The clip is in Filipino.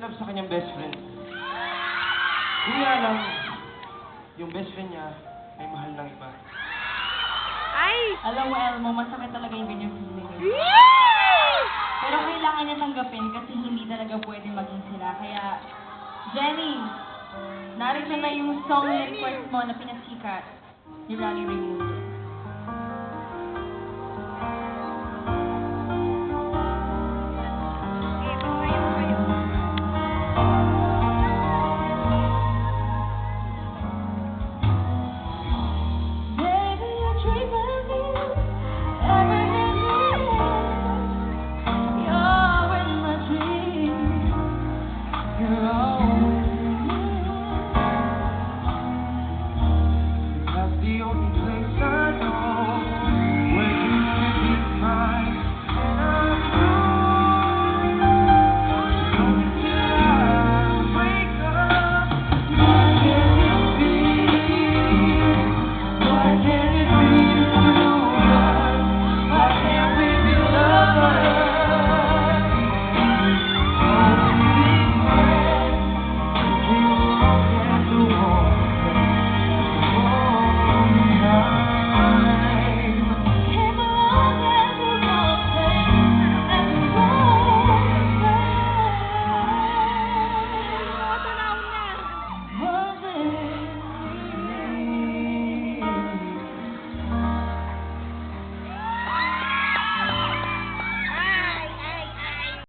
love sa kanyang best friend. Kung nga lang, yung best friend niya may mahal ng iba. Ay! Alam mo, Elmo, masakit talaga yung ganyang feeling. Pero kailangan niya tanggapin kasi hindi talaga pwede maging sila. Kaya, Jenny, narito na yung song request mo na pinasikat ni Ronnie Ray Moore.